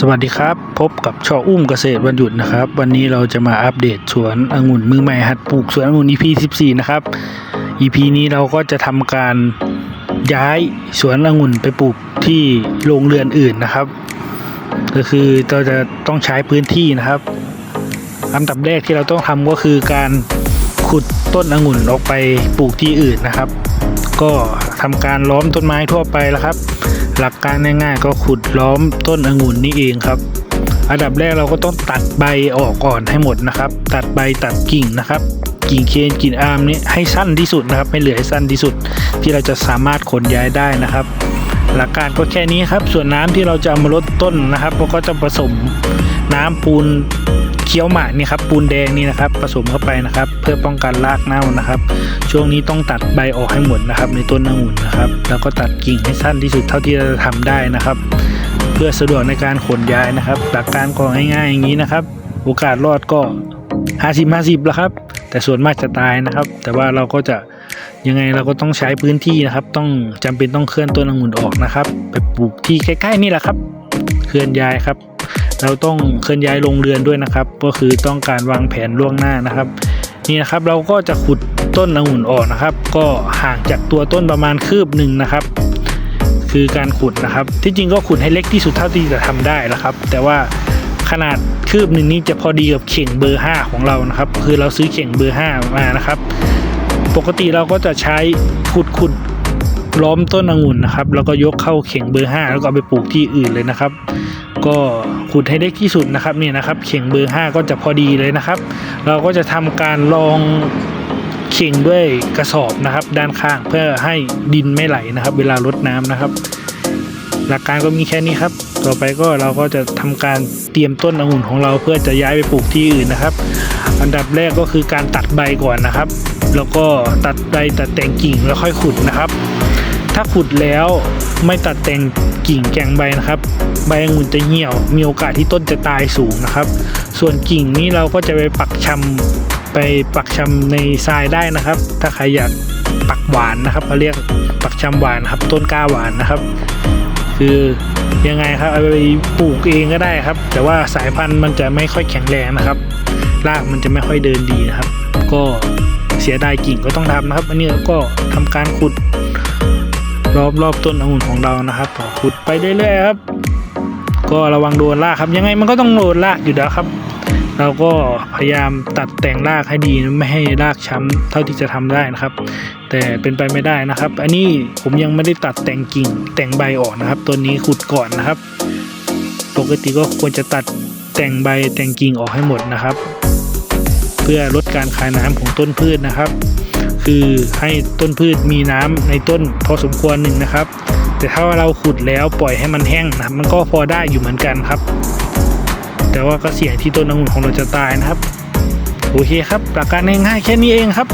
สวัสดีครับพบกับช่ออุ้มเกษตรวันหยุดนะครับวันนี้เราจะมาอัปเดตสวนองุ่นมือใหม่หัดปลูกสวนองุ่น EP 14นะครับ EP นี้เราก็จะทำการย้ายสวนองุ่นไปปลูกที่โรงเรือนอื่นนะครับก็คือเราจะต้องใช้พื้นที่นะครับอันดับแรกที่เราต้องทำก็คือการขุดต้นองุ่นออกไปปลูกที่อื่นนะครับก็ทำการล้อมต้นไม้ทั่วไปแล้วครับหลักการง่ายๆก็ขุดล้อมต้นองุ่นนี่เองครับอันดับแรกเราก็ต้องตัดใบออกก่อนให้หมดนะครับตัดใบตัดกิ่งนะครับกิ่งเคนกิ่งอาร์มนี้ให้สั้นที่สุดนะครับไม่เหลือให้สั้นที่สุดที่เราจะสามารถขนย้ายได้นะครับหลักการก็แค่นี้ครับส่วนน้ำที่เราจะเอามาลดต้นนะครับเราก็จะผสมน้ำปูนเคี้ยวหมากนี่ครับปูนแดงนี่นะครับผสมเข้าไปนะครับเพื่อป้องกันรากเน่านะครับช่วงนี้ต้องตัดใบออกให้หมดนะครับในต้นองุ่นนะครับแล้วก็ตัดกิ่งให้สั้นที่สุดเท่าที่เราจะทำได้นะครับเพื่อสะดวกในการขนย้ายนะครับหลักการก็ง่ายๆอย่างนี้นะครับโอกาสรอดก็50-50แล้วครับแต่ส่วนมากจะตายนะครับแต่ว่าเราก็จะยังไงเราก็ต้องใช้พื้นที่นะครับต้องจำเป็นต้องเคลื่อนต้นองุ่นออกนะครับไปปลูกที่ใกล้ๆนี่แหละครับเคลื่อนย้ายครับเราต้องเคลื่อนย้ายโรงเรือนด้วยนะครับก็คือต้องการวางแผนล่วงหน้านะครับนี่นะครับเราก็จะขุดต้นองุ่นออกนะครับก็ห่างจากตัวต้นประมาณคืบหนึ่งนะครับคือการขุดนะครับที่จริงก็ขุดให้เล็กที่สุดเท่าที่จะทำได้แล้วครับแต่ว่าขนาดคืบหนึ่งนี้จะพอดีกับเข่งเบอร์ 5ของเรานะครับคือเราซื้อเข่งเบอร์ 5มานะครับปกติเราก็จะใช้ขุดล้อมต้นองุ่นนะครับแล้วก็ยกเข้าเข่งเบอร์ 5แล้วก็เอาไปปลูกที่อื่นเลยนะครับก็ขุดให้เล็กที่สุดนะครับนี่นะครับเข่งเบอร์ 5ก็จะพอดีเลยนะครับเราก็จะทำการรองเข่งด้วยกระสอบนะครับด้านข้างเพื่อให้ดินไม่ไหลนะครับเวลารดน้ำนะครับหลักการก็มีแค่นี้ครับต่อไปก็เราก็จะทำการเตรียมต้นองุ่นของเราเพื่อจะย้ายไปปลูกที่อื่นนะครับอันดับแรกก็คือการตัดใบก่อนนะครับแล้วก็ตัดใบตัดแต่งกิ่งแล้วค่อยขุดนะครับถ้าขุดแล้วไม่ตัดแต่งกิ่งแก่งใบนะครับใบองุ่นจะเหี่ยวมีโอกาสที่ต้นจะตายสูงนะครับส่วนกิ่งนี้เราก็จะไปปักชำในทรายได้นะครับถ้าใครอยากปักหวานนะครับเขาเรียกปักชำหวานครับต้นกล้าหวานนะครับคือยังไงครับเอาไปปลูกเองก็ได้ครับแต่ว่าสายพันธุ์มันจะไม่ค่อยแข็งแรงนะครับรากมันจะไม่ค่อยเดินดีนะครับก็เสียดายกิ่งก็ต้องทำนะครับอันนี้ก็ทำการขุดรอบต้นองุ่นของเรานะครับขุดไปเรื่อยๆครับก็ระวังโดนรากครับยังไงมันก็ต้องโดนรากอยู่แล้วครับเราก็พยายามตัดแต่งรากให้ดีไม่ให้รากช้ำเท่าที่จะทำได้นะครับแต่เป็นไปไม่ได้นะครับอันนี้ผมยังไม่ได้ตัดแต่งกิ่งแต่งใบออกนะครับตัวนี้ขุดก่อนนะครับปกติก็ควรจะตัดแต่งใบแต่งกิ่งออกให้หมดนะครับเพื่อลดการคายน้ำของต้นพืชนะครับคือให้ต้นพืชมีน้ำในต้นพอสมควรหนึ่งนะครับแต่ถ้าเราขุดแล้วปล่อยให้มันแห้งนะมันก็พอได้อยู่เหมือนกันครับแต่ว่าก็เสี่ยงที่ต้นองุ่นของเราจะตายนะครับโอเคครับหลักการง่ายๆแค่นี้เองครับ